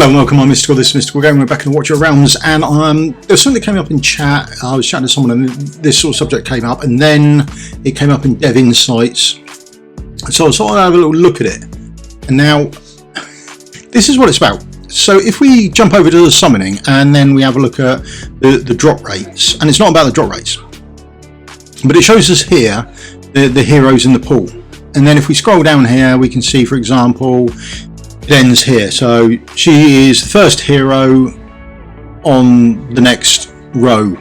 Hello and welcome, I'm Mystical, this is Mystical Game. We're back in the Watcher Realms, and there's something that came up in chat. I was chatting to someone and this sort of subject came up, and then it came up in Dev Insights. So I thought I'd have a little look at it. And now, this is what it's about. So if we jump over to the summoning and then we have a look at the drop rates, and it's not about the drop rates, but it shows us here the heroes in the pool. And then if we scroll down here, we can see, for example, it ends here. So she is the first hero on the next row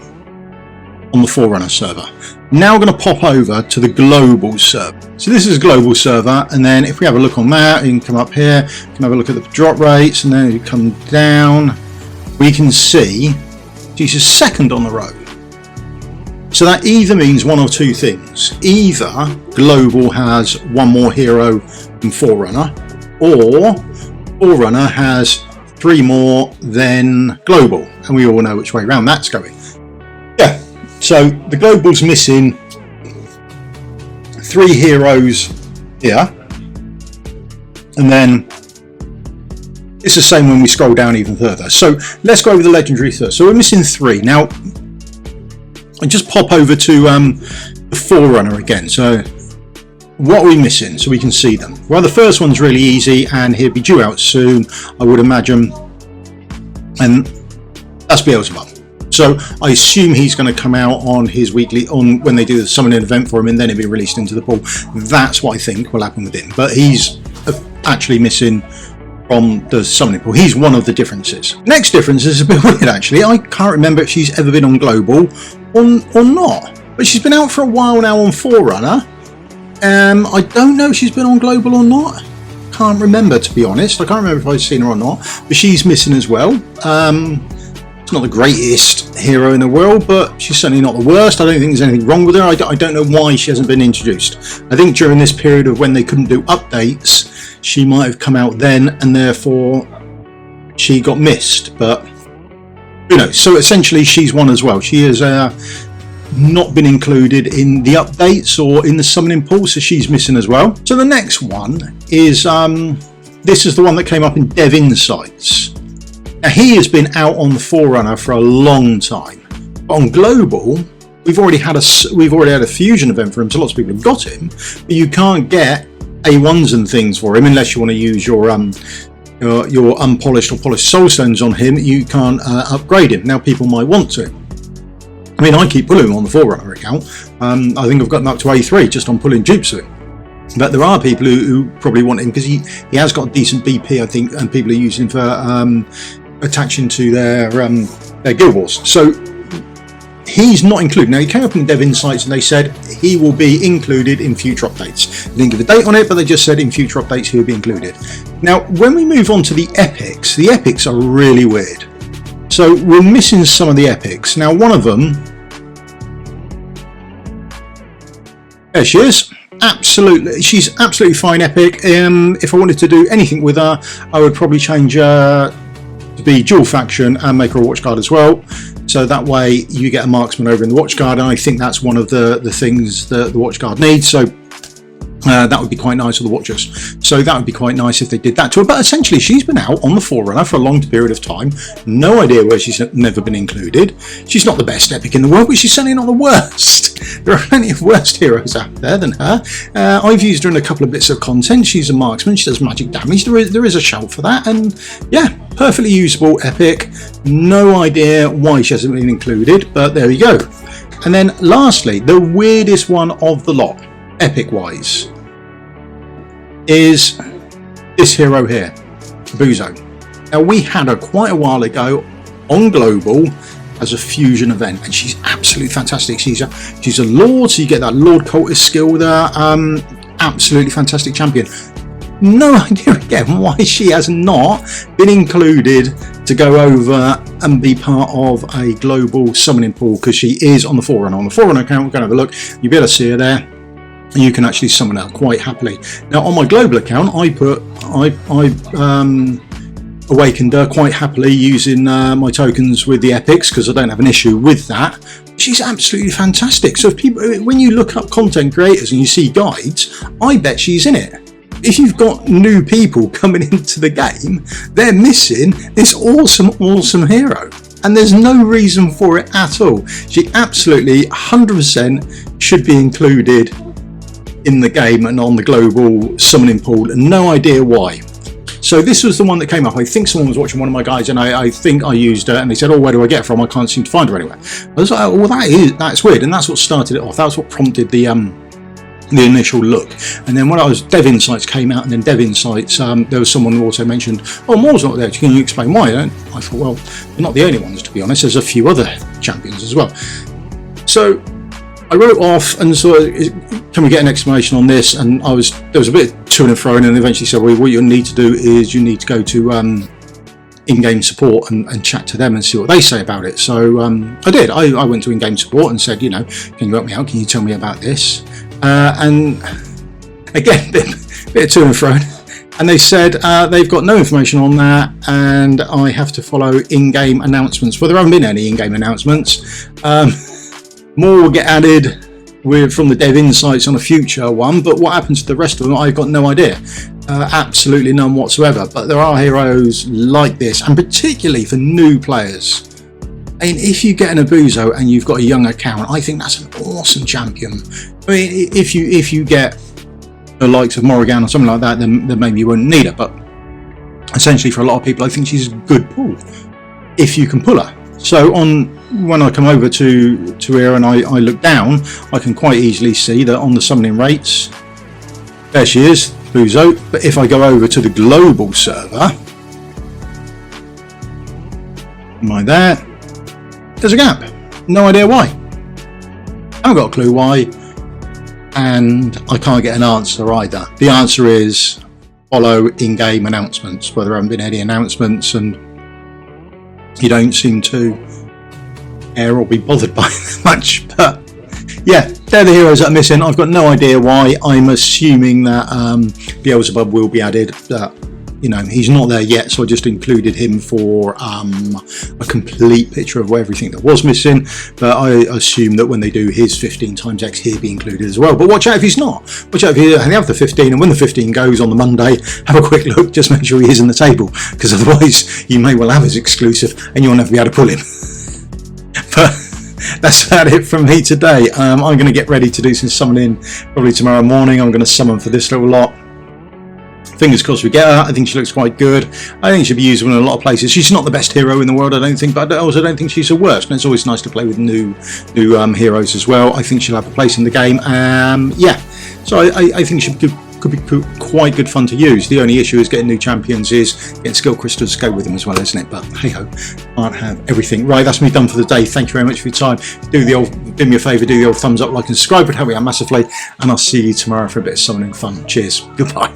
on the Forerunner server. Now we're going to pop over to the global server. So this is global server, and then if we have a look on that, you can come up here, you can have a look at the drop rates, and then you come down, we can see she's second on the row. So that either means one or two things. Either global has one more hero than Forerunner, or Forerunner has three more than global, and we all know which way around that's going. Yeah, so the global's missing three heroes here, and then it's the same when we scroll down even further. So let's go over the legendary first. So we're missing three. Now I just pop over to the Forerunner again. So what are we missing so we can see them? Well, the first one's really easy, and he'll be due out soon, I would imagine, and that's Beelzebub. So I assume he's going to come out on his weekly, on when they do the summoning event for him, and then he'll be released into the pool. That's what I think will happen with him, but he's actually missing from the summoning pool. He's one of the differences. Next difference is a bit weird actually. I can't remember if she's ever been on global or not, but she's been out for a while now on Forerunner. I don't know if she's been on global or not. Can't remember, to be honest. I can't remember if I've seen her or not, but she's missing as well. It's not the greatest hero in the world, but she's certainly not the worst. I don't think there's anything wrong with her. I don't know why she hasn't been introduced. I think during this period of when they couldn't do updates, she might have come out then, and therefore she got missed, but who knows. So essentially she's one as well. She is not been included in the updates or in the summoning pool, so she's missing as well. So the next one is this is the one that came up in Dev Insights. Now he has been out on the Forerunner for a long time, but on global we've already had a fusion event for him, so lots of people have got him, but you can't get A1s and things for him unless you want to use your unpolished or polished soul stones on him. You can't upgrade him. Now people might want to. I mean, I keep pulling him on the Forerunner account. I think I've gotten up to A3 just on pulling dupes of him. But there are people who probably want him because he has got decent BP, I think, and people are using him for attaching to their Guild Wars. So he's not included. Now he came up in Dev Insights and they said he will be included in future updates. They didn't give a date on it, but they just said in future updates he'll be included. Now when we move on to the epics are really weird. So we're missing some of the epics. Now one of them, there she is. Absolutely, she's absolutely fine epic. If I wanted to do anything with her, I would probably change her to be dual faction and make her a watchguard as well. So that way you get a marksman over in the watchguard, and I think that's one of the things that the watchguard needs. So that would be quite nice for the watchers. So that would be quite nice if they did that to her. But essentially she's been out on the Forerunner for a long period of time. No idea where she's never been included. She's not the best epic in the world, but she's certainly not the worst. There are plenty of worse heroes out there than her. I've used her in a couple of bits of content. She's a marksman, she does magic damage. There is a shout for that, and yeah, perfectly usable epic. No idea why she hasn't been included, but there we go. And then lastly, the weirdest one of the lot, epic wise, is this hero here, Abyzou. Now we had her quite a while ago on global as a fusion event, and she's absolutely fantastic. She's a lord, so you get that lord cultist skill with her. Absolutely fantastic champion. No idea again why she has not been included to go over and be part of a global summoning pool, because she is on the Forerunner. On the Forerunner account, we're going to have a look. You'll be able to see her there. You can actually summon her quite happily. Now on my global account, I awakened her quite happily using my tokens with the epics, because I don't have an issue with that. She's absolutely fantastic. So if people, when you look up content creators and you see guides, I bet she's in it. if you've got new people coming into the game, they're missing this awesome hero. And there's no reason for it at all. She absolutely 100% should be included in the game and on the global summoning pool, and no idea why. So this was the one that came up. I think someone was watching one of my guys, and I think I used her, and they said, oh, where do I get it from? I can't seem to find her anywhere. I was like, oh, well, that's weird, and that's what started it off. That's what prompted the initial look. And then when Dev Insights came out, and then Dev Insights, there was someone who also mentioned, oh, Moore's not there, can you explain why? I thought, well, you're not the only ones, to be honest. There's a few other champions as well. So I wrote off and sort of, can we get an explanation on this? And there was a bit to and fro, and then eventually said, well, what you need to do is you need to go to in-game support and chat to them and see what they say about it. So I did. I went to in-game support and said, can you help me out? Can you tell me about this? And again, bit of to and fro. And they said they've got no information on that, and I have to follow in-game announcements. Well, there haven't been any in-game announcements. More will get added from the Dev Insights on a future one, but what happens to the rest of them, I've got no idea. Absolutely none whatsoever. But there are heroes like this, and particularly for new players. I mean, if you get an Abyzou and you've got a young account, I think that's an awesome champion. I mean, if you get the likes of Morrigan or something like that, then maybe you wouldn't need her. But essentially, for a lot of people, I think she's a good pull if you can pull her. So when I come over to here and I look down, I can quite easily see that on the summoning rates, there she is, Abyzou. But if I go over to the global server, am I there? There's a gap. No idea why. I haven't got a clue why, and I can't get an answer either. The answer is follow in-game announcements. Well, there haven't been any announcements, and you don't seem to care or be bothered by them much. But yeah, they're the heroes that are missing. I've got no idea why. I'm assuming that Beelzebub will be added. He's not there yet, so I just included him for a complete picture of everything that was missing. But I assume that when they do his 15 times X, he'll be included as well. But watch out if he's not. Watch out if you have the 15, and when the 15 goes on the Monday, have a quick look, just make sure he is in the table, because otherwise you may well have his exclusive and you'll never be able to pull him. But that's about it from me today. I'm going to get ready to do some summoning probably tomorrow morning. I'm going to summon for this little lot. Fingers crossed we get her. I think she looks quite good. I think she'll be usable in a lot of places. She's not the best hero in the world, I don't think, but I also don't think she's the worst. And it's always nice to play with new heroes as well. I think she'll have a place in the game. So I think she could be quite good fun to use. The only issue is getting new champions, is getting skill crystals to go with them as well, isn't it? But hey ho, can't have everything. Right, that's me done for the day. Thank you very much for your time. Do me a favour, do the old thumbs up, like and subscribe. It would help me out massively, and I'll see you tomorrow for a bit of summoning fun. Cheers. Goodbye.